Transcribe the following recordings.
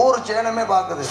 ஊர் சேனமே பாக்குது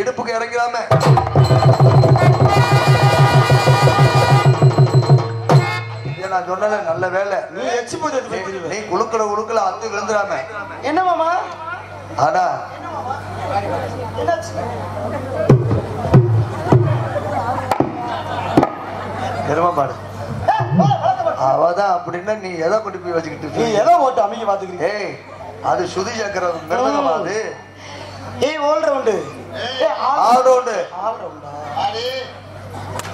இடுப்புக்கு இறங்கிறாம நான் சொன்னல நல்ல வேலை நீ எச்சி போட்டு நீ குளுக்கல அத்து விழுந்துடாம என்ன மாமா ஆடா பாடு அவதான் அப்படின்னா நீ எதை கொண்டு போய் வச்சுக்கிட்டு நீ எதை போட்டு அமைக்க பாத்துக்கிறீங்க ஏய் அது சுதி சக்கரம் மிருதங்கமா அது ஏய் ஆல் ரவுண்ட் ஆல் ரவுண்ட்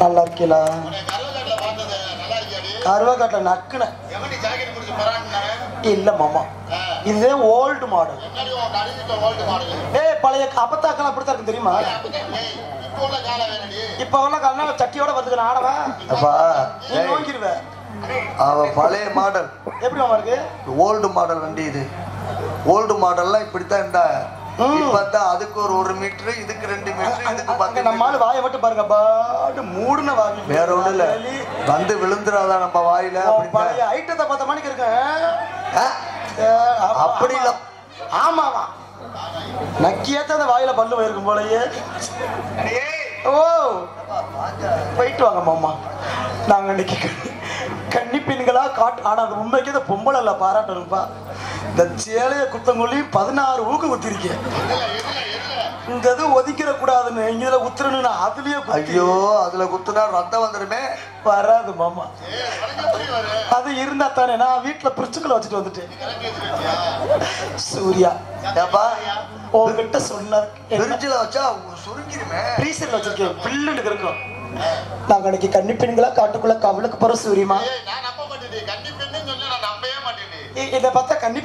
நல்லா இருக்கீங்களா கருவாக்கட்டை நக்குன இல்ல மாமா இதே ஓல்டு மாடல். ஏய் பழைய அப்பத்தாக்கெல்லாம் அப்படித்தான் இருக்கு தெரியுமா? இப்ப உள்ள காலனா சட்டியோட வந்துக்கிற ஆடவா அப்பா நீ நோங்கிடுவ. அவ பழைய மாடல். எப்படி மாமா இருக்கு? ஓல்டு மாடல் வண்டி இது. ஓல்டு மாடல்லாம் இப்படித்தான் இருந்தா. இப்பதான் அதுக்கு ஒரு 1 மீட்டர், இதுக்கு 2 மீட்டர், இதுக்கு 10. நம்ம ஆளு வாயை மட்டும் பாருங்க, பாட்டு மூடுன வாய். வேற ஒண்ணு இல்ல, வந்து விழுந்துராதான் நம்ம வாயில. பழைய ஐட்டத்தை 10 மணிக்கு இருக்கு அப்படி இல்ல. ஆமாவா நக்கியாத்த அந்த வாயில பல்லு போயிருக்கும் போலயே. ஓ போயிட்டு வாங்க மாமா. நாங்க இன்னைக்கு கன்னி பெண்களா காட்டு. ஆனா அது உண்மைக்கு இந்த பொம்பளை இல்ல, பாராட்டணும்பா. இந்த சேலைய குத்தங்கொல்லி 16 ஊக்கு குத்திருக்கேன். இந்த இது ஒதுக்கிற கூடாதுன்னு இங்க குத்துறன்னு அதுலயே. ஐயோ அதுல குத்துனா ரத்தம் வந்துருமே. வராது மாமா, அது இருந்தா தானே. நான் வீட்டுல பிரிச்சுக்களை வச்சுட்டு வந்துட்டேன். சூர்யா ஏப்பா உங்ககிட்ட சொன்ன பிரிட்ஜ்ல வச்சா சுருங்கிருமே. ஃப்ரீசர்ல வச்சிருக்கேன், பில்லுன்னு இருக்கும். நாங்க இன்னைக்கு கன்னி பெண்களா காட்டுக்குள்ள கவலுக்கு போற சூரியமா. இத பார்த்தா கன்னி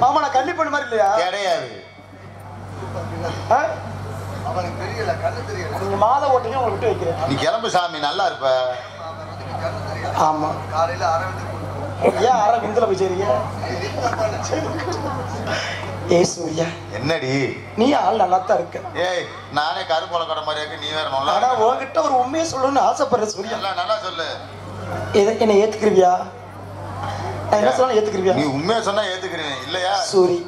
மாமா நான் கன்னி பெண் மாதிரி இல்லையா? கிடையாது. அவனுக்கு தெரியல, கண்ணு தெரியல. நீங்க மாலை ஓட்டுங்க, உங்களை விட்டு வைக்கிறேன். நீ கிளம்பு சாமி, நல்லா இருப்ப. ஆமா காலையில அரவிந்த் ஏன் அரவிந்தில் போய் சரிங்க? ஏ சூர்யா என்னடி நீ ஆள் நல்லாத்தான் இருக்க. ஏய் நானே கருப்போல கடை மாதிரி இருக்கு, நீ வேற நல்லா. ஆனா உன்கிட்ட ஒரு உண்மையை சொல்லணும்னு ஆசைப்படுறேன் சூர்யா. நல்லா சொல்லு. என்ன ஏத்துக்கிறியா? நான் என்ன சொன்னாலும் ஏத்துக்கிறியா? நீ உண்மையை சொன்னா ஏத்துக்கிறேன் இல்லையா? சூரி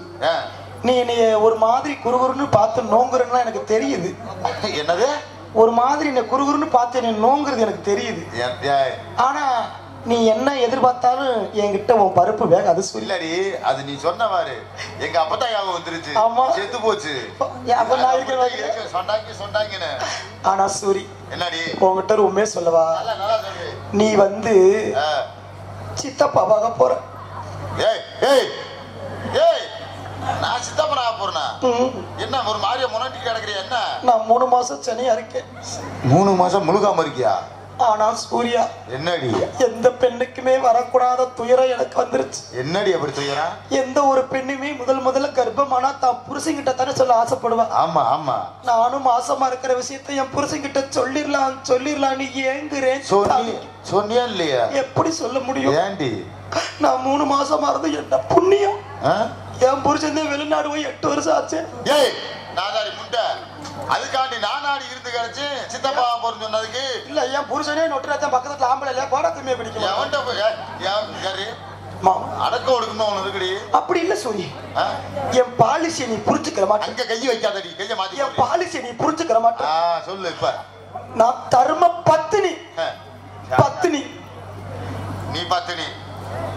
நீ என்னைய ஒரு மாதிரி குறுகுறுன்னு பார்த்து நோங்குறன்னா எனக்கு தெரியுது. என்னது? ஒரு மாதிரி என்ன குறுகுறுன்னு பார்த்து என்ன நோங்குறது எனக்கு தெரியுது. ஆனா நீ என்ன எதிர்பார்த்தாலும் என்கிட்ட உன் பருப்பு வேகாது சூரி. இல்லடி, அது நீ சொன்னவாறு எங்க அப்பதான் ஞாபகம் வந்துருச்சு. ஆமா செத்து போச்சு. சொன்னாங்கன்னு. ஆனா சூரி என்னடி உங்ககிட்ட ஒரு உண்மையை சொல்லவா? நீ வந்து சித்தப்பாவாக போற. ஏய் ஏய் ஏய் நான் சித்தப்பனா போறேனா? என்ன ஒரு மாதிரியா முன்னாடி கிடக்குறியா? என்ன நான் 3 மாசம் சனியா இருக்கேன். 3 மாசம் முழுகாம இருக்கியா? ஆனா சூர்யா என்னடி எந்த பெண்ணுக்குமே வரக்கூடாத துயரம் எனக்கு வந்துருச்சு. என்னடி அப்படி துயரம்? எந்த ஒரு பெண்ணுமே முதல்ல கர்ப்பமானா தான் புருஷன்கிட்ட தானே சொல்ல ஆசைப்படுவேன். ஆமா ஆமா. நானும் மாசமா இருக்கிற விஷயத்தை என் புருஷன்கிட்ட சொல்லிடலான்னு ஏங்குறேன். சொன்னியா இல்லையா? எப்படி சொல்ல முடியும்? ஏண்டி நான் 3 மாசமா இருந்து என்ன புண்ணியம். என் புருஷன் வெளிநாடு போய் 8 வருஷம் ஆச்சு. ஏய் நாதாரி முண்டை, அதுக்காண்டி நானாடி இருந்து கிடைச்சு சித்தப்பா போறேன்னு சொன்னதுக்கு இல்ல. என் புருஷனே நொட்டுறத பக்கத்துல ஆம்பளை இல்ல போட திரும்பிய பிடிக்கும். அடக்க ஒடுக்குமா உனக்கு இருக்குடி? அப்படி இல்ல சூரி, என் பாலிசியை நீ புரிஞ்சுக்கிற மாட்டேன். அங்க கையை வைக்காதடி, கையை மாத்தி. என் பாலிசியை நீ புரிஞ்சுக்கிற மாட்டேன். சொல்லு. இப்ப நான் தர்ம பத்தினி. நீ பத்தினி.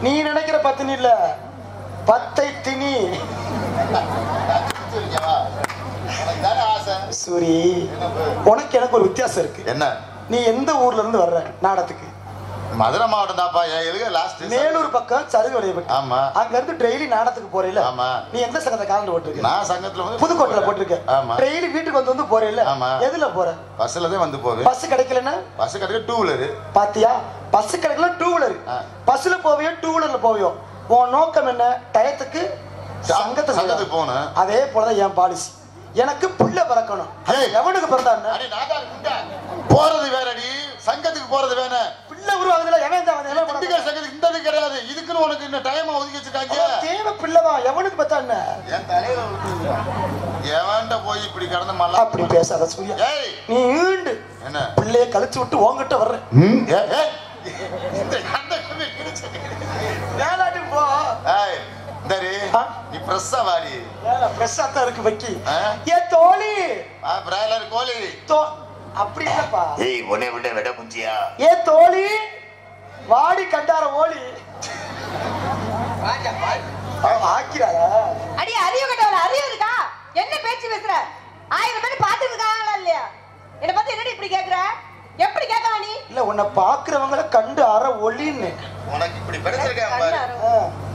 நீ நினைக்கிற பத்தினி இல்ல, பத்தை தினி. சூரி உனக்கு எனக்கு ஒரு வித்தியாசம் இருக்கு. என்ன? நீ எந்த ஊர்ல இருந்து வர்ற நாடகத்துக்கு? மதுரை மாவட்டம் தான்ப்பா. லாஸ்ட் மேலூர் பக்கம் சருகுவலையப்பட்டி. ஆமா. அங்க இருந்து டெய்லி நாடகத்துக்கு போறீல்ல? ஆமா. நீ எந்த சங்கத்தை காலண்டு போட்டுருக்க? நான் சங்கத்துல வந்து புதுக்கோட்டையில போட்டுருக்க. ஆமா. டெய்லி வீட்டுக்கு வந்து போறீல்ல? ஆமா. எதுல போற? பஸ்ல தான் வந்து போவேன். பஸ் கிடைக்கலன்னா? பஸ் கிடைக்க 2 வீலர். பாத்தியா, பஸ் கிடைக்கல 2 வீலர். பஸ்ல போவியோ 2 வீலர்ல போவியோ? உன் நோக்கம் என்ன? டயத்துக்கு சங்கத்துக்கு போகணும். அதே போலதான் என் பாலிசி. எனக்கு புள்ள பிறக்கணும். எவனுக்கு பிறந்தான்னு போறது வேறடி, சங்கத்துக்கு போறது வேற. பிள்ளை உருவாகுதுல எவன் சங்கத்துக்கு இந்த கிடையாது. இதுக்குன்னு உனக்கு இந்த டைம் ஒதுக்கி வச்சிருக்காங்க. தேவை பிள்ளைதான். எவனுக்கு பத்தான்னு என் தலையில எவன்ட போய் இப்படி கடந்த மல்ல அப்படி பேசாத சூர்யா. நீ ஈண்டு என்ன பிள்ளைய கழிச்சு விட்டு உன்கிட்ட வர்றேன். வேளாட்டுக்கு போ. நீ பிரஸ்ஸா வாடி. பிரஸ்ஸா தான் இருக்கு வைக்கி. ஏ தோழி, பிராய்லர் கோழி அப்படி இல்லப்பா. ஏய் ஒண்ணே விட விட குஞ்சியா. ஏ தோழி வாடி கண்டார ஓலி ஆக்கிறாரா? அடி அறிவு கட்டவள, அறிவு இருக்கா? என்ன பேச்சு பேசுற? 1000 பேர் பாத்துட்டு இருக்காங்களா இல்லையா? என்ன பத்தி என்னடி இப்படி கேக்குற? எப்படி கேட்கவா நீ? இல்ல உன்னை பாக்குறவங்கள கண்டு அற ஒளின்னு உனக்கு இப்படி பெருசிருக்கேன் பாரு.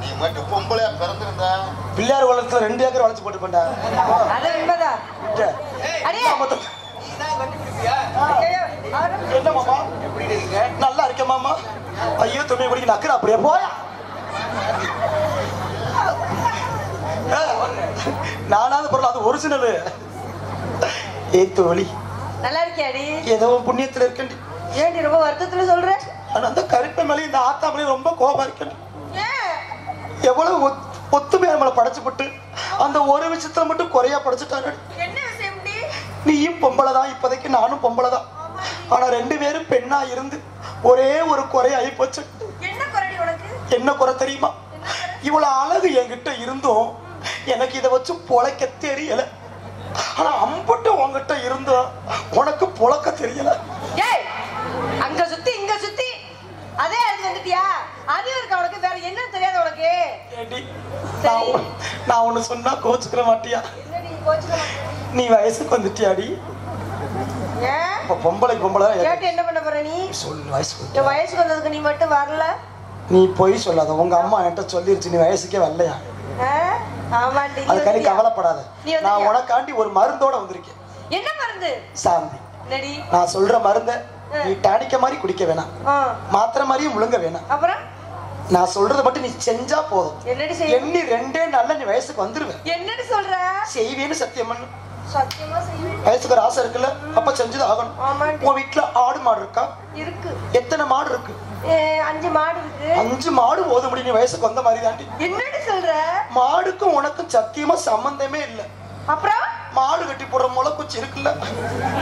நீ மட்டும் பொம்பளையா பிறந்திருந்தா பிள்ளையார் வளத்துல 2 ஏக்கர் வளைச்சு போட்டு கொண்டா. அது உண்மைதான். அடியே என்ன மாமா எப்படி இருக்கீங்க? நல்லா இருக்கேன் மாமா. ஐயோ துணி குடிக்க நக்குற அப்படியே போயா. ஒரிஜினல். தோழி நல்லா இருக்கியாடி? ஏதோ புண்ணியத்துல இருக்கண்டி. ஏன்டி ரொம்ப வருத்தத்துல சொல்ற? ஆனா அந்த கருப்பை மேலே இந்த ஆத்தா மேலே ரொம்ப கோபம் இருக்கண்டி. எவ்வளவு ஒத்துமையா நம்மளை படைச்சுப்பட்டு அந்த ஒரு விஷயத்துல மட்டும் குறையா படைச்சுட்டாங்க. என்ன விஷயம்? நீயும் பொம்பளைதான், இப்போதைக்கு நானும் பொம்பளைதான். ஆனா 2 பேரும் பெண்ணா இருந்து ஒரே ஒரு குறை ஆகி போச்சு. என்ன குறை தெரியுமா? இவ்வளவு அழகு என்கிட்ட இருந்தும் எனக்கு இதை வச்சு பொழைக்க தெரியல. ஆனா அம்புட்டு உங்ககிட்ட இருந்தும் உனக்கு பொழைக்க தெரியல. அங்க சுத்தி இங்க சுத்தி அதே இடத்துல வந்துட்டியா? அறிவு இருக்கு உனக்கு? வேற என்ன தெரியாது உனக்கு? நான் ஒண்ணு சொன்னா கோச்சுக்கிற மாட்டியா? நீ வயசுக்கு வந்துட்டியாடி? பொம்பளை என்ன பண்ண போற நீ? சொல்லு. வயசுக்கு வந்ததுக்கு நீ மட்டும் வரல. நீ போய் சொல்லாத. உங்க அம்மா என்கிட்ட சொல்லிருச்சு நீ வயசுக்கே வரலையா. அதுக்காண்டி கவலைப்படாத. நான் உனக்காண்டி ஒரு மருந்தோட வந்திருக்கேன். என்ன மருந்து? சாந்தி. நான் சொல்ற மருந்த நீ டானிக்க மாதிரி குடிக்க வேணாம், மாத்திரை மாதிரியும் முழுங்க வேணாம். அப்புறம் நான் சொல்றத மட்டும் நீ செஞ்சா போதும். என்னடி செய்ய? எண்ணி 2 நாள்ல நீ வயசுக்கு வந்துருவேன். என்னடி சொல்ற? செய்வேன்னு சத்தியம் பண்ணு. சத்தியமா செய்வேன். வயசுக்கு ஒரு ஆசை இருக்குல்ல, அப்ப செஞ்சது ஆகணும். உன் வீட்டுல ஆடு மாடு இருக்கா? இருக்கு. எத்தனை மாடு இருக்கு? 5 மாடு இருக்கு. 5 மாடு போத முடியும் நீ வயசுக்கு வந்த மாதிரி தாண்டி. என்னடி சொல்ற? மாடுக்கும் உனக்கும் சத்தியமா சம்பந்தமே இல்ல. அப்புறம் மாடு கட்டி போடுற முளைக்குச்சி இருக்குல்ல,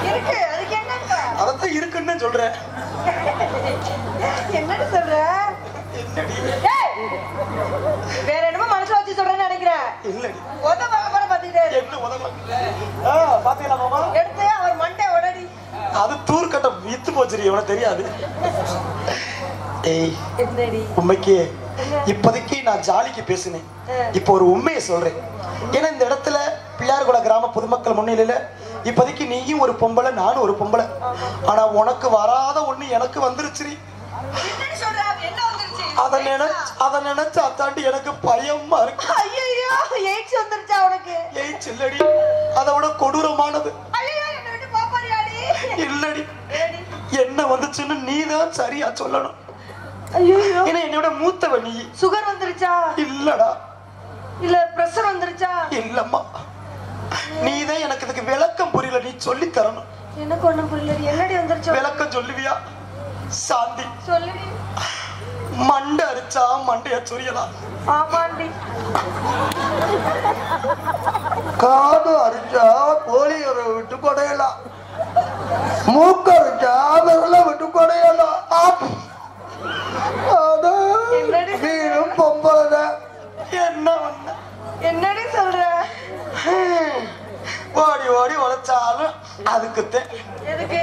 இருக்கு. அதுக்கு என்ன? அதத்தான் இருக்குன்னு சொல்றேன். என்னடி சொல்ற? வேற என்னமோ மனசுல வச்சு சொல்றேன்னு நினைக்கிறேன். இல்லடி என்ன பாத்தீங்களா மாமா? எடுத்து அவர் மண்டை உடனடி. அது தூர்கட்ட வித்து போச்சுரி, உனக்கு தெரியாது. ஏய் உண்மைக்கு இப்போதைக்கு நான் ஜாலிக்கு பேசினேன். இப்போ ஒரு உண்மையை சொல்றேன். ஏன்னா இந்த இடத்துல பிள்ளையார்குள கிராம பொதுமக்கள் முன்னிலையில இப்போதைக்கு நீயும் ஒரு பொம்பளை, நானும் ஒரு பொம்பளை. ஆனா உனக்கு வராத ஒண்ணு எனக்கு வந்துருச்சு. அத நினைச்சா தாண்டி எனக்கு பயமா இருக்கு. ஐயோ, எய்ட்ஸ் வந்துருச்சா உனக்கு? எய்ட்ஸ் இல்லடி, அதோட கொடூரமானது. ஐயோ, என்ன விட்டு போறியாடி? இல்லடி, என்ன வந்துச்சுன்னு நீதான் சரியா சொல்லணும். ஐயோ, ஏன்னா என்னோட மூத்தவ நீ. சுகர் வந்துருச்சா? இல்லடா. இல்ல பிரஷர் வந்துருச்சா? இல்லம்மா, நீதான் எனக்கு இதுக்கு விளக்கம் புரியல, நீ சொல்லி தரணும். எனக்கு ஒண்ணும் புரியல. என்னடி வந்துருச்சு? விளக்கம் சொல்லுவியா? சாந்தி சொல்லுடி. மண்டை அரிச்சா மண்டைய சொரியலாம். ஆமாண்டி. காது அரிச்சா கோழி விட்டு கொடையலாம், மூக்கு அரிச்சா விரல விட்டு கொடையலாம். நீரும் பொம்பளை. என்ன ஒண்ணு? என்னடி சொல்ற? ஓடி ஓடி உழைச்சாலும் அதுக்குத்தான். எதுக்கு?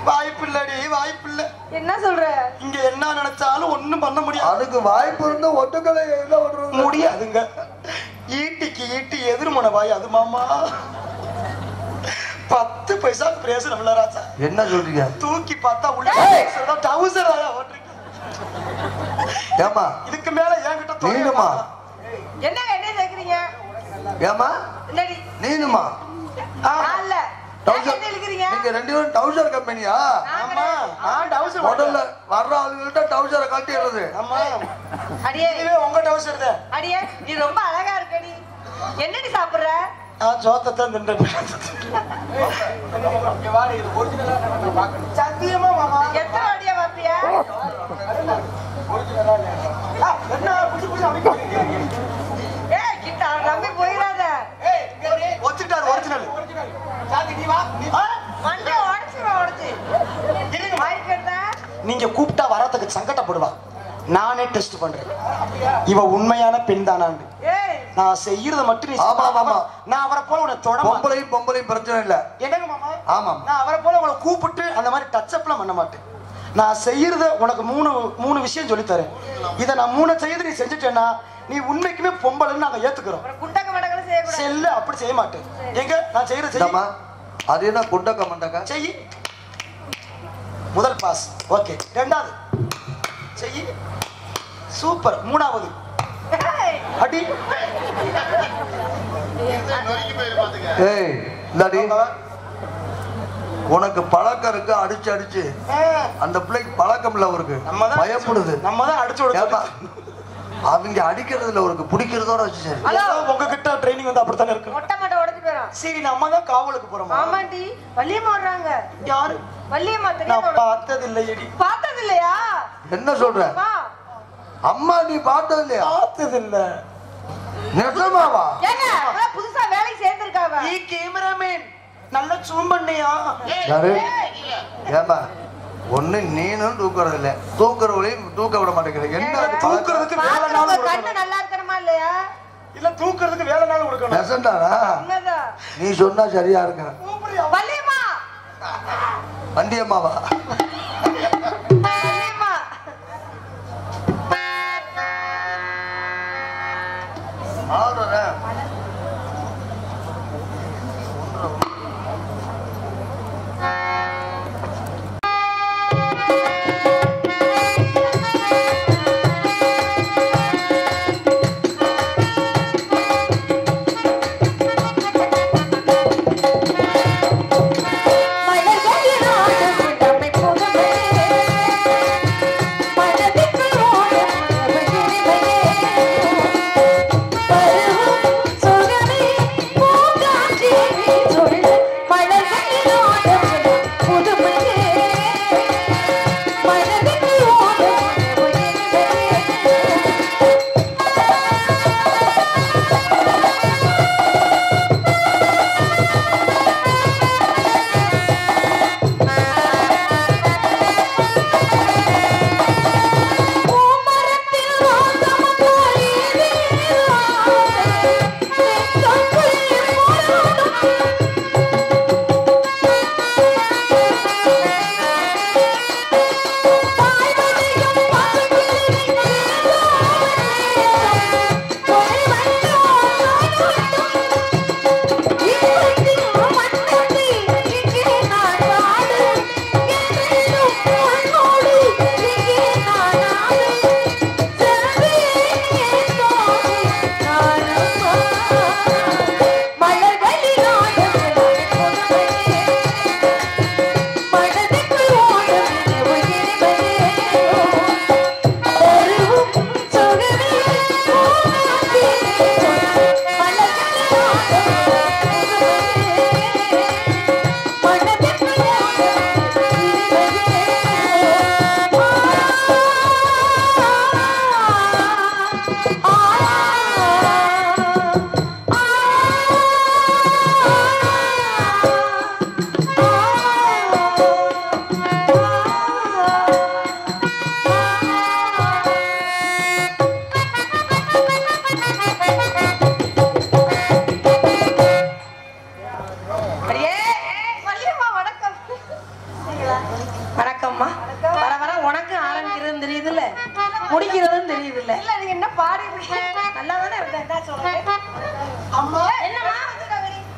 வாய்ப்பில்லடி, வாய்ப்பில்ல. என்ன சொல்ற? இங்க என்ன நினைச்சாலும் ஒண்ணும் பண்ண முடியாது. அதுக்கு வாய்ப்பு இருந்தா ஒட்டுக்களை முடியாதுங்க. ஈட்டிக்கு ஈட்டி எதிர்மன வாய் அது மாமா. 10 பைசாக்கு பேசுறோம்ல ராஜா. என்ன சொல்றீங்க? தூக்கி பார்த்தா உள்ள டவுசர் ஓட்டுறீங்க. ஏமா இதுக்கு மேல என்கிட்ட நீனுமா? என்ன என்ன கேக்குறீங்க? ஏமா நீனுமா? நீங்க 2 பேரும் டவுசர் கம்பெனியா? ஆமா, நான் டவுசர். முதல்ல வர்ற ஆளுங்கள்ட்ட டவுசரை கட்டிடுறது. ஆமா. அடியே, இதுவே உங்க டவுசர் தான். அடியே, நீ ரொம்ப அழகா இருக்கடி. என்னடி சாப்பிடுற? நான் சோத்தத்தான் தின்றேன். சத்தியமா மாமா. எத்தனை வாடியா பாப்பியா? என்ன புடிச்சு புடிச்சு அமைக்க? ஏய் கிட்ட நம்பி போயிடாத. ஒத்துட்டார் ஒரிஜினல். சாந்தி நீ வா. நீ வா. மண்டை உடைச்சு. இருங்க வாய்க்கடா. நீங்க கூப்பிட்டா வரதுக்கு சங்கடப்படுவா. நானே டெஸ்ட் பண்றேன் இவ உண்மையான பெண் தானான்னு. ஏய் நான் செய்யறத மட்டும் நீ. ஆமா மாமா, நான் அவரை போல உன்னை தொட மாட்டேன். பொம்பளை பிரச்சனை இல்ல. என்னங்க மாமா? ஆமா, நான் அவரை போல உங்களை கூப்பிட்டு அந்த மாதிரி டச் அப்லாம் பண்ண மாட்டேன். நான் செய்யறத உனக்கு மூணு விஷயம் சொல்லி தரேன். இதை நான் 3 செய்து நீ செஞ்சுட்டேன்னா நீ உண்மைக்குமே பொம்பளைன்னு நாங்க ஏத்துக்கிறோம். குண்டக்க மண்டக்கல செய்ய கூடாது. செல்ல அப்படி செய்ய மாட்டேன். எங்க நான் செய்யற செய்யமா? அது என்ன குண்டக்க மண்டக்க? செய். முதல் பாஸ் ஓகே. ரெண்டாவது செய். சூப்பர். மூணாவது அடி. ஏய் இந்தாடி, உனக்கு பழக்கம் இருக்கு. அடிச்சு அடிச்சு அந்த பிள்ளைக்கு பழக்கம் இல்ல, அவருக்கு பயப்படுது. நம்ம தான் அடிச்சு விடுறோம். அவங்க அடிக்கிறதுல அவருக்கு பிடிக்கிறதோட வச்சு. உங்ககிட்ட ட்ரைனிங் வந்து அப்படித்தானே இருக்கு. மொட்டை மட்டை உடைச்சு போயிடும். சரி நம்ம தான் காவலுக்கு போறோம். ஆமாண்டி வள்ளியம்மா வர்றாங்க. யாரு? வள்ளியம்மா நான் தெரியாத பார்த்தது இல்லையடி. பார்த்தது இல்லையா? என்ன சொல்ற அம்மா? நீ பார்த்தது இல்லையா? பார்த்தது இல்ல. நிஜமாவா? ஏங்க அவள புதுசா வேலைக்கு சேர்ந்திருக்காவ. நீ கேமராமேன் நல்ல ஜூம் பண்ணியா? யாரு? ஏமா ஒண்ணு நீனும் தூக்குறது இல்ல, தூக்குறவளையும் தூக்க விட மாட்டேங்கிறீங்க. என்ன தூக்குறதுக்கு வேலை நாள் கண்ணு கொடுக்கணும். நல்லா இருக்கணுமா இல்லையா? இல்ல தூக்குறதுக்கு வேலை நாள் கொடுக்கணும். நெசண்டாடா? உண்மைதான். நீ சொன்னா சரியா இருக்க. வள்ளியம்மா வண்டியம்மாவா? வள்ளியம்மா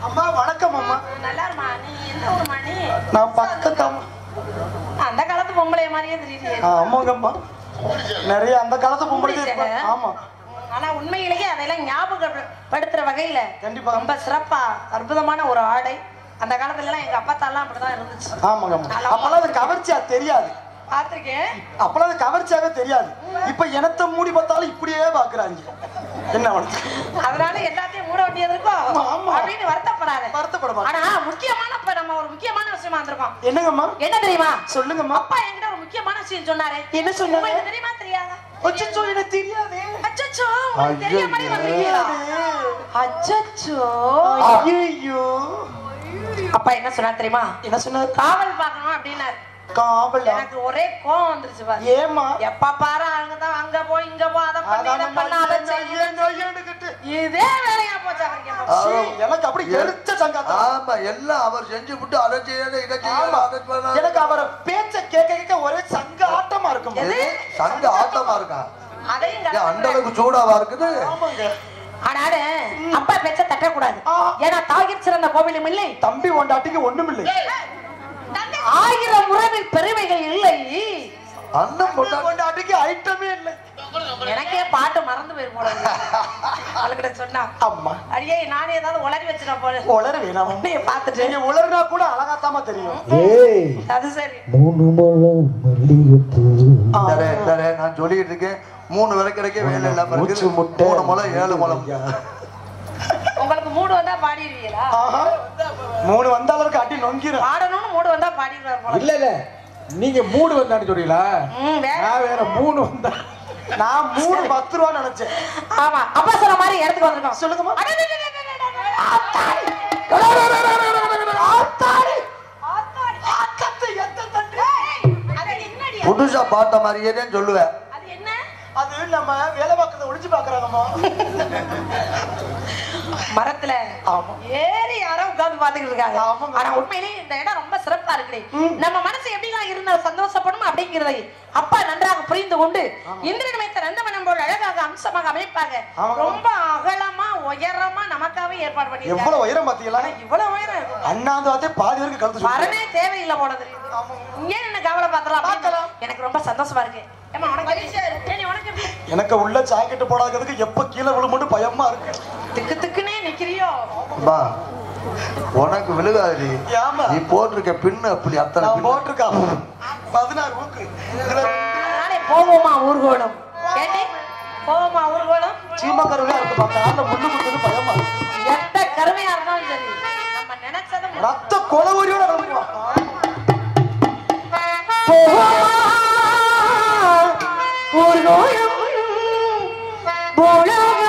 அம்மா வணக்கம் அம்மா. நல்லா இருமா. நீ எந்த ஊர் மணி? நான் பக்கத்தாமா. அந்த காலத்து பொம்பளைய மாதிரியே தெரியுது. ஆமாங்கம்மா, நிறைய அந்த காலத்து பொம்பளை. ஆமா, ஆனா உண்மையிலேயே அதெல்லாம் ஞாபகப்படுத்துற வகையில கண்டிப்பா ரொம்ப சிறப்பா அற்புதமான ஒரு ஆடை. அந்த காலத்துல எல்லாம் எங்க அப்பா தாலாம் அப்படிதான் இருந்துச்சு. ஆமாங்கம்மா. அப்பெல்லாம் அது கவர்ச்சியா தெரியாது. பாத்திருக்கேன். அப்பெல்லாம் அது கவர்ச்சியாவே தெரியாது. இப்ப எனத்த மூடி பார்த்தாலும் இப்படியே பாக்குறாங்க. என்ன அதனால எல்லாத்தையும் மூட வேண்டியது இருக்கும் அப்படின்னு வருத்தப்படாத. வருத்தப்பட. ஆனா முக்கியமான இப்ப நம்ம ஒரு முக்கியமான விஷயமா வந்திருக்கோம். என்னங்கம்மா? என்ன தெரியுமா? சொல்லுங்கம்மா. அப்பா என்கிட்ட ஒரு முக்கியமான விஷயம் சொன்னாரு. என்ன சொன்னாரு? தெரியுமா தெரியாதா? அச்சச்சோ, எனக்கு தெரியாதே. அச்சச்சோ, தெரிய மாதிரி வந்தீங்களா? அச்சச்சோ, ஐயோ. அப்பா என்ன சொன்னா தெரியுமா? என்ன சொன்னாரு? காவல் பார்க்கணும் அப்படின்னாரு. காவல்? எனக்கு ஒரே கோவம் வந்துருச்சு பாரு. ஏமா? எப்ப பாரு அங்க போய் இங்க போ, அத பண்ணி இத பண்ண, அத செய்ய. இதே வேலையா போச்சு அவருக்கு. எனக்கு அப்படி எரிச்ச சங்காத்தம். ஆமா, எல்லாம் அவர் செஞ்சு விட்டு அதை செய்யணும் இதை செய்யணும். எனக்கு அவரை பேச்ச கேட்க கேட்க ஒரே சங்க ஆட்டமா இருக்கும். சங்க ஆட்டமா இருக்கா? அதையும் அந்த அளவுக்கு சூடாவா இருக்குது. ஆமாங்க. ஆனாடு அப்பா பேச்ச தட்டக்கூடாது. ஏன்னா தாயிற் சிறந்த கோவிலும் இல்லை, தம்பி ஒண்டாட்டிக்கு ஒண்ணும் இல்லை. 1000 உறவில் பெருமைகள் இல்லை, அண்ணன் கொண்டாட்டிக்கு ஐட்டமே இல்லை. எனக்கே பாட்டு மறந்து போயிருப்போம் அவள்கிட்ட சொன்னா. அம்மா அடியே நானே ஏதாவது உளறி வச்சுனா போல. உளற வேணாம், உன்னைய பார்த்துட்டு நீங்க உளறினா கூட அழகாத்தாம தெரியும். அது சரி. 3 முழம் மல்லிகைப்பூ. நான் சொல்லிட்டு இருக்கேன், 3 வரை கிடைக்க வேலை இல்லாம இருக்கு. 3 முழம் 7 முழம். உங்களுக்கு மூடு வந்தா பாடிடுவீங்களா? ஆஹா 3 வந்தாலும் அடி நொங்கிரும். பாடணும்னு மூடு வந்தா பாடிடுவார் போல. இல்ல இல்ல நீங்க 3 வந்தான்னு சொல்றீங்களா? நான் வேற 3 வந்தா நான் 3 10 ரூபா நினைச்சேன். ஆமா அப்பா சொன்ன மாதிரி இடத்துக்கு வந்திருக்கோம். சொல்லுங்கம்மா. புதுசா பாட்ட மாதிரியே தான் சொல்லுவேன். அது என்ன? அது நம்ம வேலை பார்க்கறத ஒளிச்சு பாக்குறாங்கம்மா. மரத்துல ஏறி யாரோ உட்கார்ந்து பாத்துக்கிட்டு இருக்காங்க. ஆனா உண்மையிலேயே இந்த இடம் ரொம்ப சிறப்பா இருக்கு. நம்ம மனசு எப்படிலாம் இருந்தா சந்தோஷப்படும் அப்படிங்கறதை அப்பா நன்றாக புரிந்து கொண்டு இந்திரன் வைத்த நந்தவனம் போல் அழகாக அம்சமாக அமைப்பாங்க. ரொம்ப அகலமா உயரமா நமக்காவே ஏற்பாடு பண்ணி எவ்வளவு உயரம் பாத்தீங்களா? இவ்வளவு உயரம் அண்ணாந்தாத்தே பாதி வரைக்கும் கழுத்து வரவே தேவையில்லை போல தெரியுது. இங்கே என்ன கவலை பார்க்கலாம். எனக்கு ரொம்ப சந்தோஷமா இருக்கு. ஏமா உனக்கு உனக்கு எப்படி? எனக்கு உள்ள ஜாக்கெட் போடாததுக்கு எப்ப கீழே விழுமுன்னு பயமா இருக்கு. திக்கு திக்குனே நிக்கிறியோ? பா உனக்கு விழுகாது. ஏமா நீ போட்டிருக்க பின்னு அப்படி அத்தனை நான் பின்னு. போட்டிருக்கா 16 ஊக்கு. அதனாலே போவோமா ஊர்கோலம் கேட்டே போவோமா ஊர்கோலம்? சீமக்கருவியா இருக்கு பார்த்தா அந்த முள்ளு முட்டுன்னு பயமா இருக்கு. எந்த கருமையா இருந்தாலும் சரி நம்ம நினைச்சதை ரத்த கொலவரியோட கிளம்பிடுவான். ஊர்கோலம் போலாகும்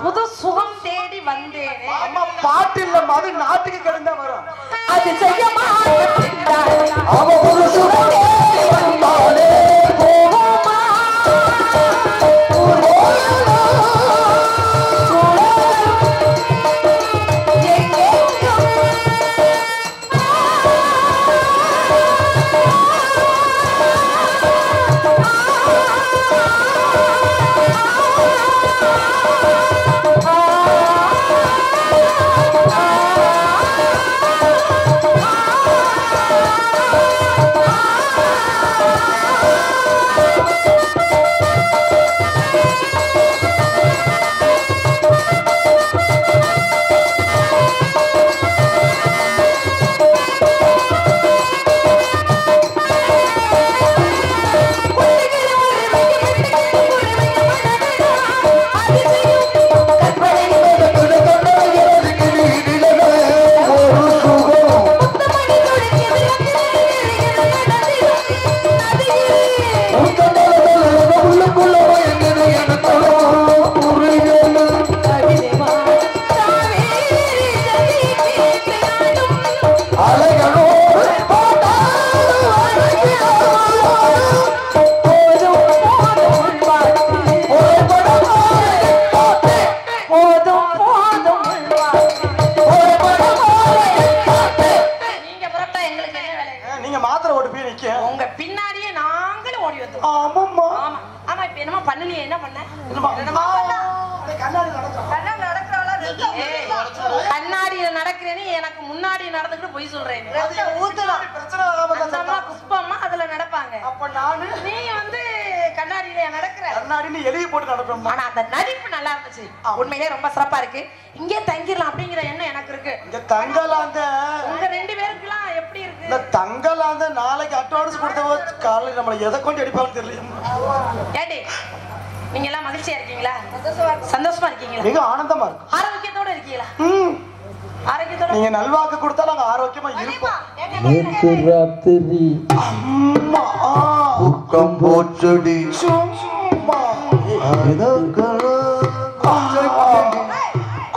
புது சுகம் தேடி வந்தேன். அம்மா பாட்டு இல்லம்மா, அது நாட்டுக்கு கிடந்தா வரும். அது செய்ய மாட்டேன். அவ ஒரு சுகம் தேடி வந்தாலே போகுமா? உங்க பின்னாடியே நாங்களும் ஓடி வந்தோம். ஆமாம்மா. ஆமா ஆமா. இப்ப என்னமா பண்ணலையே? என்ன பண்ண? கண்ணாடியில நடக்கிறேன்னு எனக்கு முன்னாடி நடந்துக்கிட்டு போய் சொல்றேன். குப்பம்மா அதுல நடப்பாங்க. அப்ப நானு நீ வந்து கண்ணாடியில நடக்கிற. கண்ணாடின்னு எழுதி போட்டு நடப்பேன். ஆனா அந்த நடிப்பு நல்லா இருந்துச்சு. உண்மையிலே ரொம்ப சிறப்பா இருக்கு. இங்கே தங்கிடலாம் அப்படிங்கிற எண்ணம் எனக்கு இருக்கு. இங்க தங்கலாந்த உங்க 2 பேருக்குலாம் எப்படி இருக்கு? இந்த தங்கலாந்த நாளைக்கு அட்வான்ஸ் கொடுத்தவ காலையில நம்மள எதை கொண்டு அடிப்பான்னு தெரியல. ஏடி நீங்க எல்லாம் மகிழ்ச்சியா இருக்கீங்களா? சந்தோஷமா இருக்கீங்களா? மிக ஆனந்தமா இருக்கு. ஆரோக்கியத்தோட இருக்கீங்களா? ஆரோக்கியத்தோட நீங்க நல்வாக்கு கொடுத்தா நாங்க ஆரோக்கியமா இருப்போம். நேற்று ராத்திரி அம்மா தூக்கம் போச்சடி சும்மா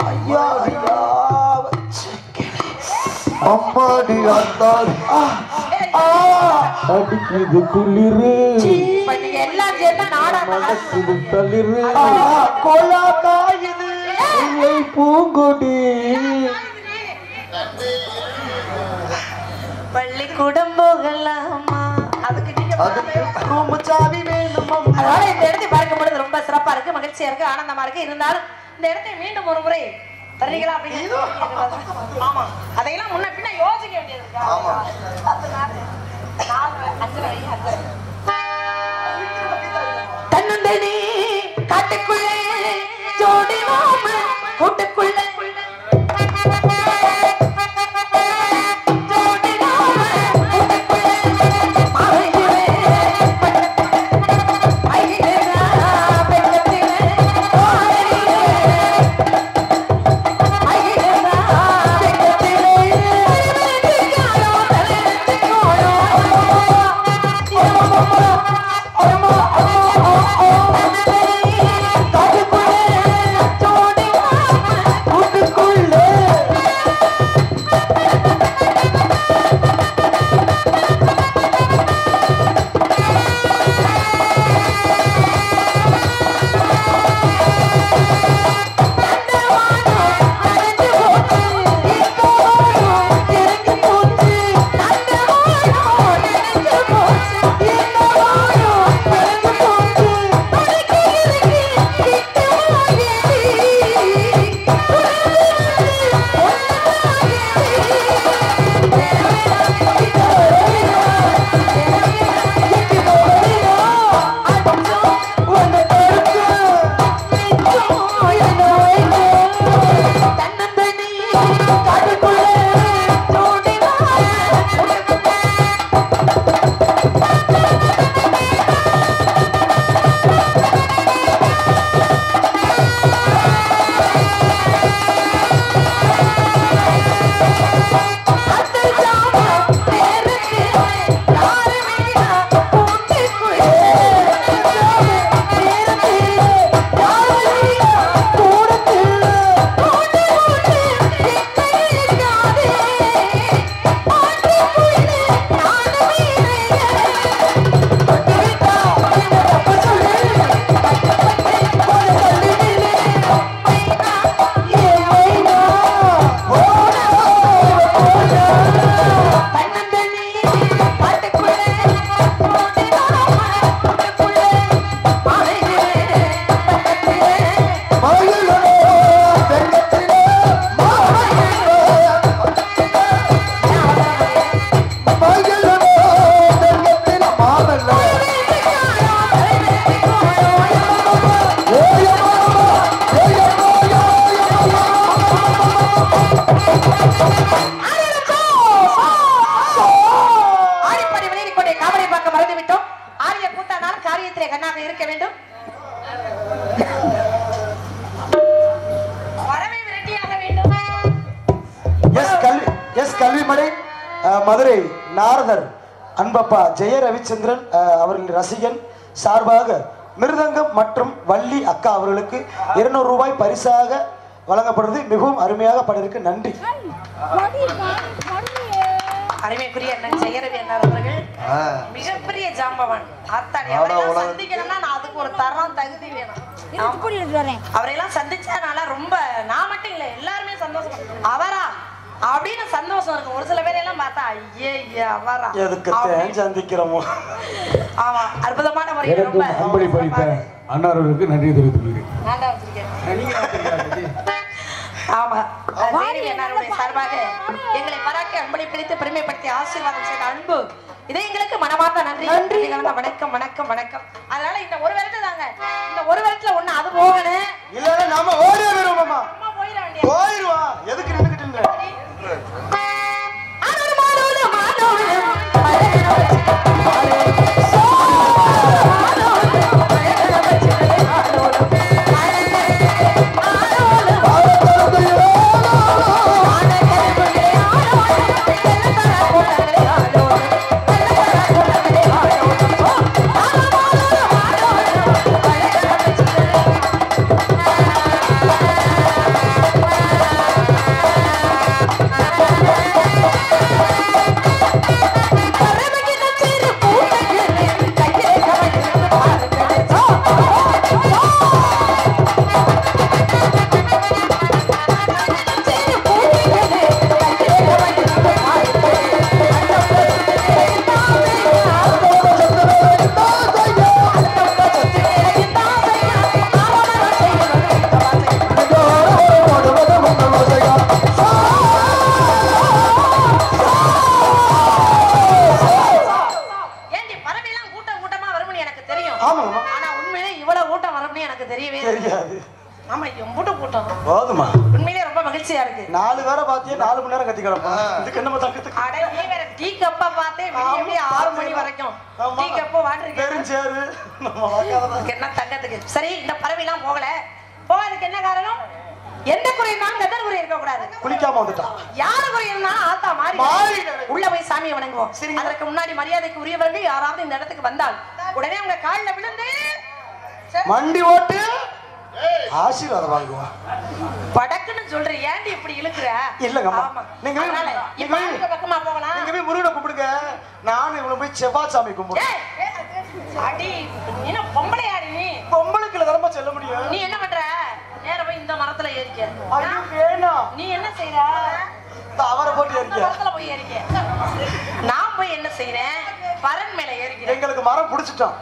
ஐயா ஐயா அம்மாடி அத்தாடி அடிக்குது குளிரு இப்ப நீங்க எல்லாம் சேர்ந்து நாடகம் மனசுது தளிரு கொலா காயுது இல்லை பூங்கொடி பள்ளிக்கூடம் போகலாமா? அதுக்கு நீங்க ரூம் சாவி வேணுமா? அதனால இந்த இடத்தை பார்க்கும் பொழுது ரொம்ப சிறப்பா இருக்கு, மகிழ்ச்சியா இருக்கு, ஆனந்தமா இருக்கு. இருந்தாலும் இந்த இடத்தை மீண்டும் ஒரு முறை தர்றீங்களா அப்படின்னு? ஆமா, அதையெல்லாம் முன்ன பின்ன யோசிக்க வேண்டியது இருக்கு. ஆமா. தன்னந்தனி காட்டுக்குள்ளே ஜோடி மாம கூட்டுக்குள்ளே கல்விமடை மதுரை நாரதர் அன்பப்பா ஜெய ரவிச்சந்திரன் அவர்களின் ரசிகன் சார்பாக மிருதங்கம் மற்றும் வள்ளி அக்கா அவர்களுக்கு 200 ரூபாய் பரிசாக வழங்கப்படுவது. மிகவும் அருமையாக பாடியிருக்கு. நன்றி. அருமைக்குரிய அண்ணன் ஜெயரவி அண்ணார் அவர்கள் மிகப்பெரிய ஜாம்பவான். அவரையெல்லாம் சந்திக்கணும்னா நான் அதுக்கு ஒரு தரம் தகுதி வேணும். அவரையெல்லாம் சந்திச்சானால ரொம்ப நான் மட்டும் இல்லை எல்லாருமே சந்தோஷம். அவரா அப்படின்னு சந்தோஷம் இருக்கும். ஒரு சில பேரையெல்லாம் பார்த்தா ஐயே அவரா எதுக்கு சந்திக்கிறோமோ. ஆமா, அற்புதமான முறையில் ரொம்ப அம்பளி படித்த அன்னார்களுக்கு நன்றி தெரிவித்துள்ளேன். ஆமா, ஜெயரவி அண்ணாருடைய சார்பாக எங்களை பாராட்டி அன்பளி பிடித்து பெருமைப்படுத்தி ஆசீர்வாதம் செய்த அன்பு இதை எங்களுக்கு மனமார்ந்த நன்றி. நன்றி கலந்த வணக்கம் வணக்கம் வணக்கம். அதனால இந்த ஒரு வருடத்துல தாங்க, இந்த ஒரு வருடத்துல ஒண்ணு அது போகணும். இல்ல நாம ஓடியே வருவோமா? அம்மா போயிட வேண்டிய போயிடுவா. எதுக்கு நின்னுக்கிட்டு இருந்த? ஆமாங்கம்மா. ஆனா உண்மையிலே இவ்வளவு கூட்டம் வரும்னு எனக்கு தெரியவே தெரியாது. ஆமா எம்பூட்டு கூட்டம் போதுமா? உண்மையிலே ரொம்ப மகிழ்ச்சியா இருக்கு. 4 பேரை பாத்தியே 4 மணி நேரம் கத்தி கிடப்போம். இதுக்கு என்ன தக்கத்துக்கு? அட நீ வேற டீ கப்ப பார்த்தே விடிய 6 மணி வரைக்கும் டீ கப்பு வாட்டர் தெரிஞ்சாரு நம்ம வாக்காதான். என்ன தங்கத்துக்கு. சரி இந்த பறவை எல்லாம் போகல. போறதுக்கு என்ன காரணம்? எந்த குறையும் கதர் குறை இருக்க கூடாது. குளிக்காம வந்துட்டான். யாரு குறையும்னா ஆத்தா மாறி உள்ள போய் சாமியை வணங்குவோம். சரி. அதற்கு முன்னாடி மரியாதைக்கு உரியவர்கள் யாராவது இந்த இடத்துக்கு வந்தால் உடனே அவங்க காலில் விழுந்து மண்டி ஓட்டு ஆசீர்வாதம் வாங்குவா. படக்குன்னு சொல்ற. ஏன்டி இப்படி இழுக்குற? இல்லங்கம்மா. ஆமா. நீங்க அதனால இப்ப இந்த பக்கமா போகலாம். நீங்க போய் முருகனை கும்பிடுங்க. நானும் இவ்வளவு போய் செவ்வாய் சாமி கும்பிடுறேன். அடி என்ன பொம்பளையாடி நீ? பொம்பளைக்குள்ள தரமா செல்ல முடியும். நீ என்ன பண்ற? நேர போய் இந்த மரத்துல ஏறிக்க. ஐயோ வேணாம். நீ என்ன செய்யற? அவரை போட்டு இந்த ஏறிக்க. மரத்துல போய் ஏறிக்க. நான் போய் என்ன செய்யறேன்? பரன் மேல ஏறிக்கிறேன். எங்களுக்கு மரம் புடிச்சிட்டோம்.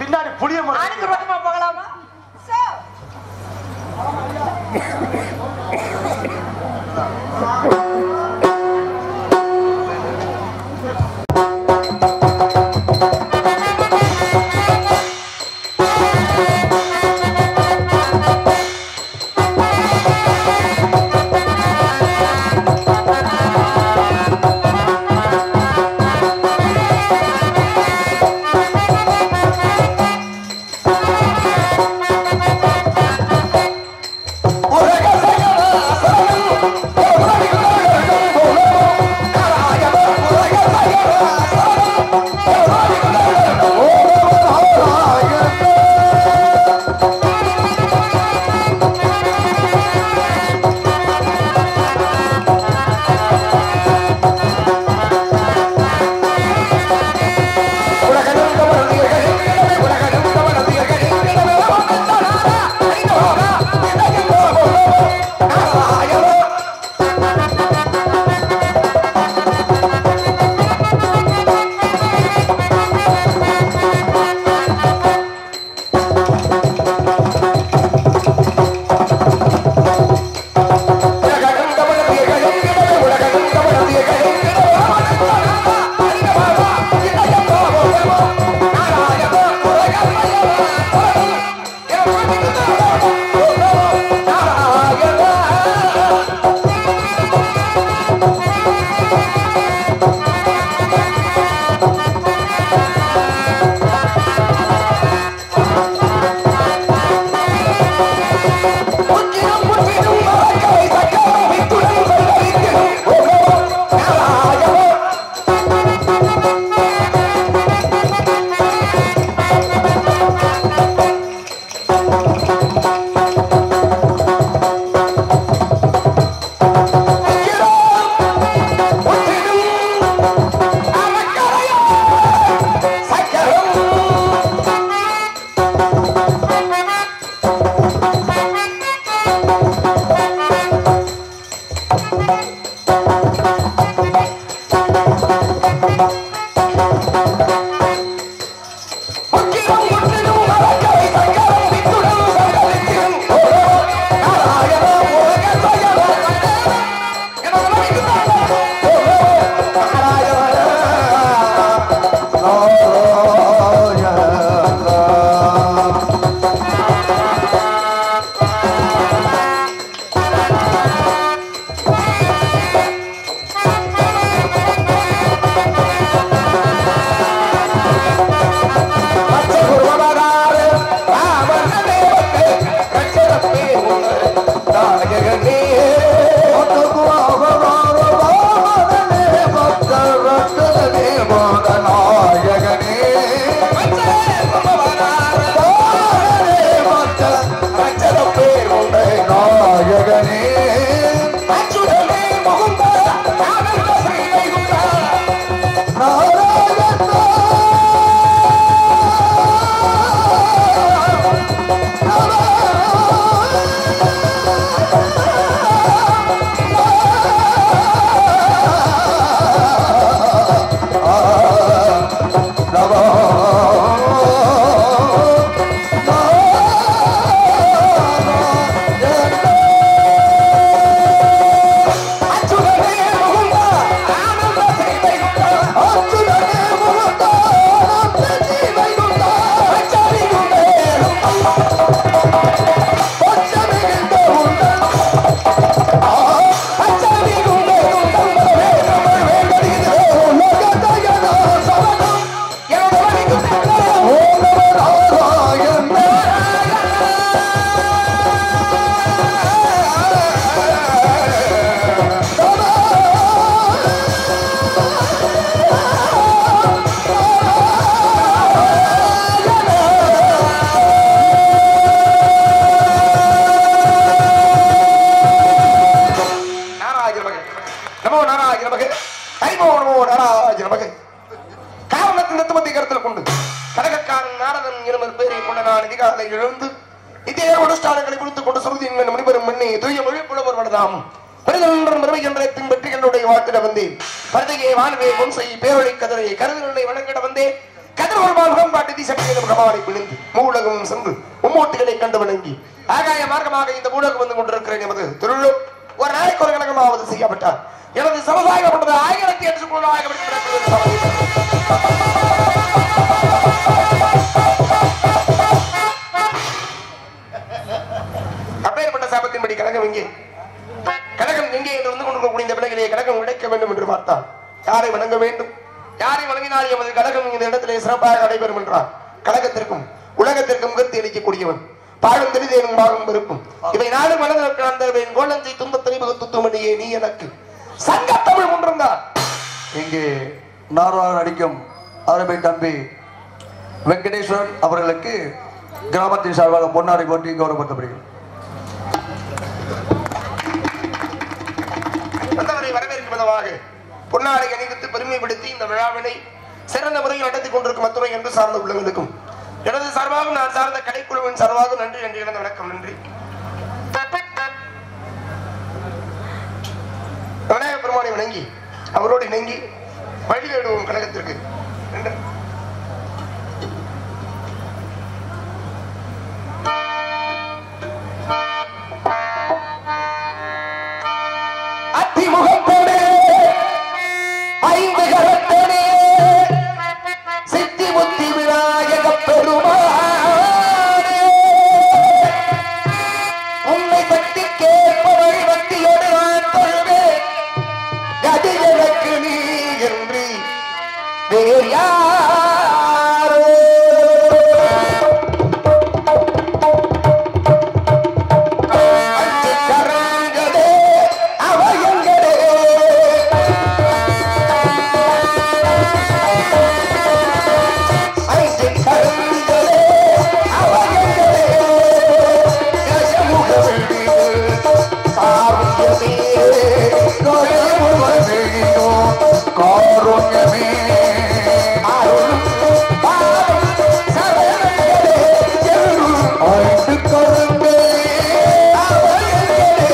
பின்னாடி புளிய மரம். ஆளுக்கு பக்கமா போகலாமா? ஒரு பெயரை கொண்ட நான் அதிகாலை எழுந்து இதே அனுஷ்டானங்களை குறித்துக் கொண்டு சுருதி முனிவரும் மண்ணே தூய மொழி புலவர் வளர்ந்தாம் மனிதன் வெற்றி என்னுடைய வாழ்த்திட வந்தேன் பரதையை வாழ்வே முன்சை பேரொழி கதிரை கருதலை வழங்கிட வந்தேன் கதிர்வாழ்வாழ்கம் பாட்டு திசையில் முகமாலை பிழிந்து மூலகம் சென்று மும்மூட்டிகளை கண்டு வணங்கி ஆகாய மார்க்கமாக இந்த மூலகம் வந்து கொண்டிருக்கிறேன் எமது திருள்ளூர் ஒரு நாளைக்கு ஒரு கழகமாவது செய்யப்பட்டார் எனது சமுதாயப்பட்டது 1800 அப்பேற்பட்ட சாபத்தின்படி கழகம் இங்கே கழகம் எங்கே என்று வந்து கொண்டிருக்கக்கூடிய இந்த பிள்ளைகளே கழகம் கிடைக்க வேண்டும் என்று பார்த்தால் யாரை வணங்க வேண்டும் யாரை வணங்கினால் எமது கழகம் இந்த இடத்திலே சிறப்பாக நடைபெறும் என்றார் கழகத்திற்கும் உலகத்திற்கும் முகத்தை அளிக்கக்கூடியவன் பாடும் தெரிதேனும் பாகம் இருக்கும் இவை நாடும் மனதிற்கு அந்த கோலஞ்சை துன்பத்தினை துத்துமணியே நீ எனக்கு சங்க தமிழ் ஒன்றுந்தான் இங்கே நார்வாக நடிக்கும் அருமை தம்பி வெங்கடேஸ்வரன் அவர்களுக்கு கிராமத்தின் சார்பாக பொன்னாடை போட்டி கௌரவப்படுத்தப்படுகிறது. வந்தவரை வரவேற்கும் விதமாக பொன்னாடை அணிவித்து பெருமைப்படுத்தி இந்த விழாவினை சிறந்த முறையில் நடத்தி கொண்டிருக்கும் அத்துறை என்று சார்ந்த உள்ளவர்களுக்கும் எனது சார்பாக நான் சார்ந்த கலைக்குழுவின் சார்பாக நன்றி நன்றி இழந்த வணக்கம் நன்றி. விநாயக பெருமானை வணங்கி அவரோடு இணங்கி வழிவேடுவோம் கழகத்திற்கு அத்திமுகத்தோடு ஐந்து கரத்தோடு சித்தி முத்தி விநாயக பெருமானே உன்னை பற்றி கேட்பவள் வட்டியோடு நான் தொழுவேன் அது எனக்கு நீ என்று வேறு யாரோ அஞ்சு கரங்களே அவயங்களே அஞ்சு கரங்களே அவயங்களே கஜமுகவெளி காவியமே கொலைமுகவெளியோ காருண்யமே அருள் பாவம் சரணங்களே எருள் ஐந்து கரங்களே அவயங்களே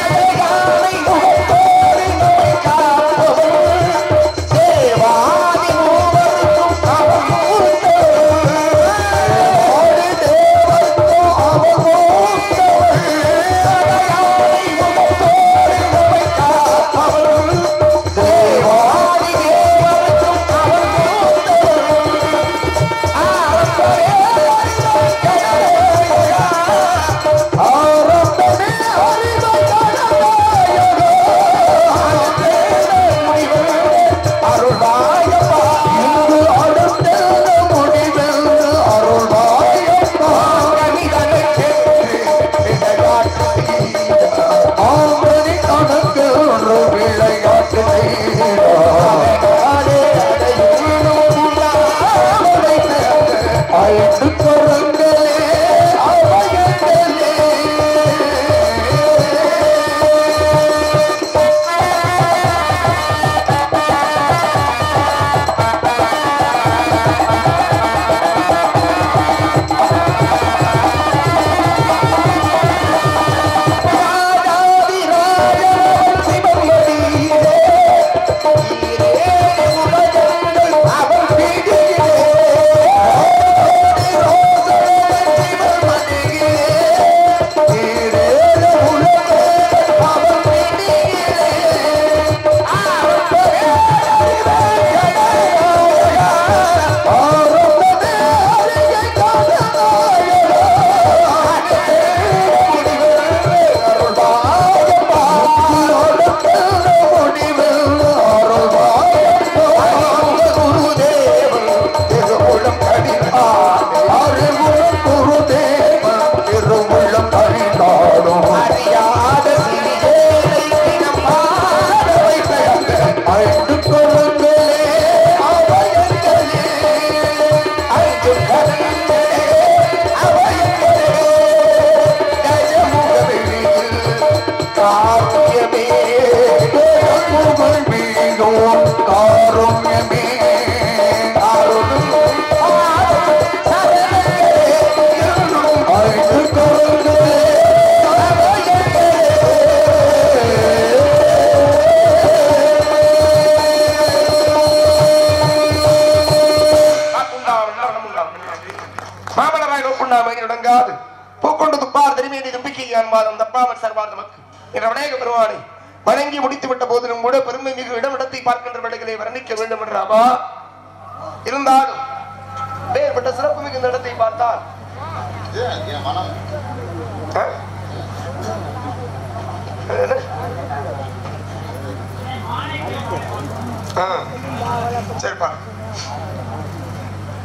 அழகானை முகத்தோடு நம்மை காப்பவன் தேவாதி மூவருக்கும் அவன் மூத்தவன் தேவர்க்கும் அவன் மூத்தவன் அழகானை முகத்தோடு நம்மை காப்பவன் தேவாதி தேவர்க்கும் அவன் ஐந்து கரங்களே அவயங்களே ராஜாதி ராஜன் சிவமதியிலே ஈரே உலகங்கள் அவன் பிடியிலே தீண்டாமை தொடங்காது பூக்கொண்டு துப்பார் திரும்பியதை நம்பிக்கை ஆன்மாதம் தப்பாமல் சர்வார் நமக்கு என்ற விநாயக பெருமானை வணங்கி முடித்து விட்ட போதிலும் கூட பெருமை மிகு இடமிடத்தை பார்க்கின்ற வேளைகளை வர்ணிக்க வேண்டும் என்ற அவா இருந்தாலும் வேறுபட்ட சிறப்பு மிகுந்த இடத்தை பார்த்தால் சரிப்பா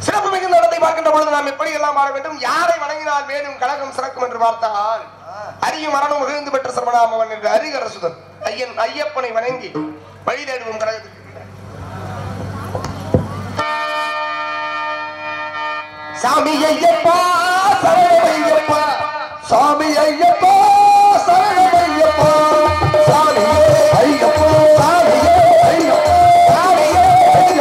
சிறப்பு மிகுந்த இடத்தை பார்க்கின்ற பொழுது நாம் எப்படி எல்லாம் வாழ வேண்டும் யாரை வணங்கினால் மேலும் கழகம் சிறக்கும் என்று பார்த்தால் அரியும் மரணம் மிகுந்து பெற்ற சர்வநாமவன் என்று அரிகரசுதன் ஐயப்பனை வணங்கி வழி தேடுவோம் கழகத்துக்கு சாமி ஐயப்பா சரணமையப்பா சாமி ஐயப்பா சரணமையப்பா சாமி ஐயப்பா சாமி ஐயப்பா சாமி ஐயப்பா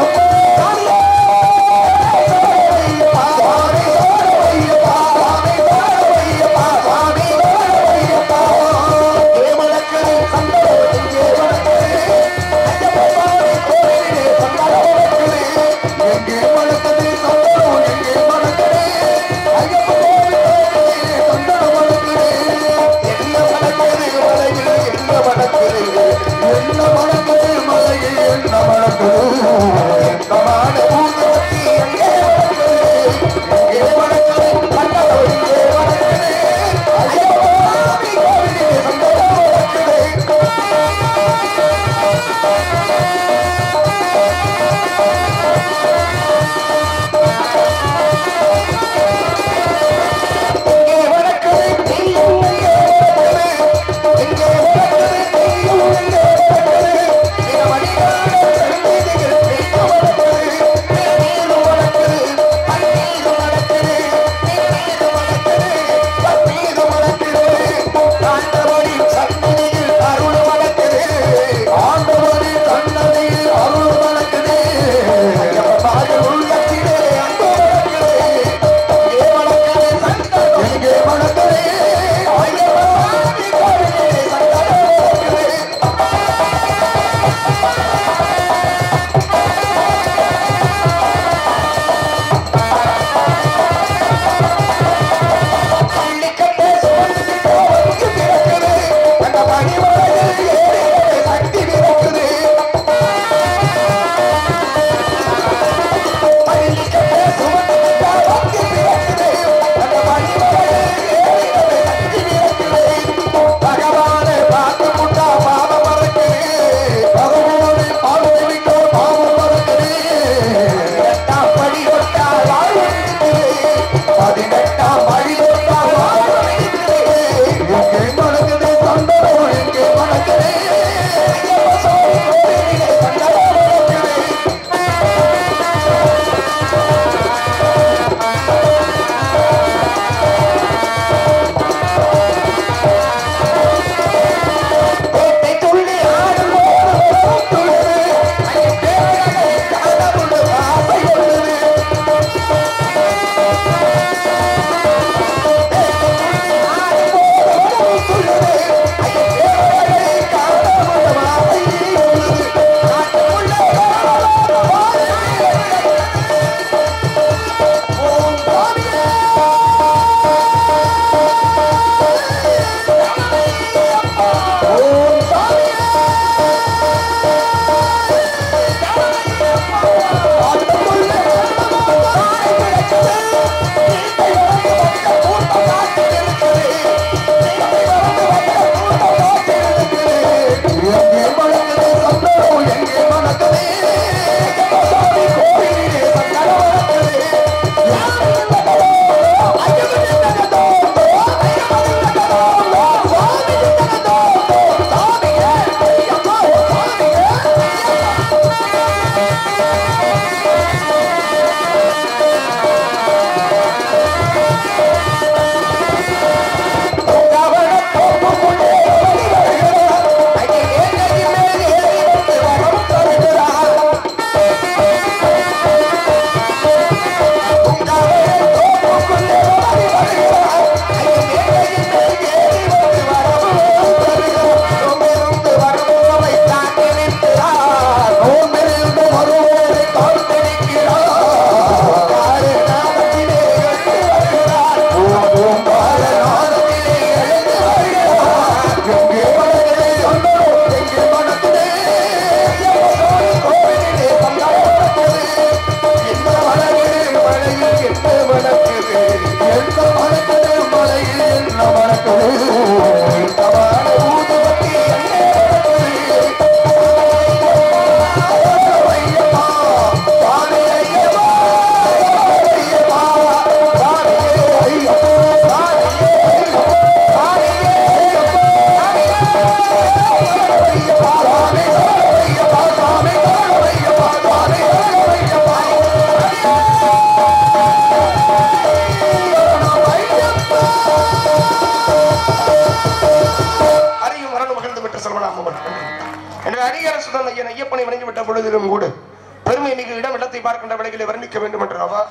தோற்றத்தை பார்க்கின்ற விலைகளை வர்ணிக்க வேண்டும் என்றாவா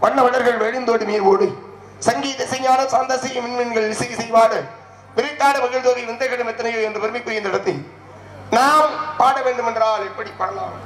வண்ண வளர்கள் வெளிந்தோடு மீர் ஓடு சங்கீத செய்யான சாந்த செய்யும் மின்மீன்கள் இசை செய்வாடு விரித்தாடு மகிழ் தொகை விந்தைகளும் எத்தனையோ என்று பெருமைக்குரிய இந்த இடத்தை நாம் பாட வேண்டும் என்றால் எப்படி பாடலாம்?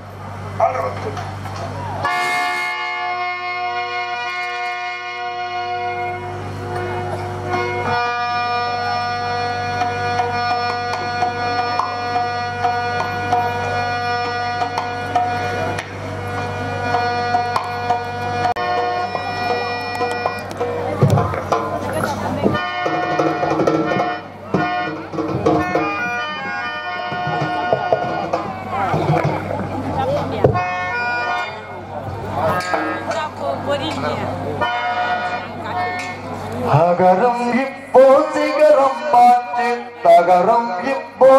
அகரம் இப்போ சிகரம் மாற்று தகரம் இப்போ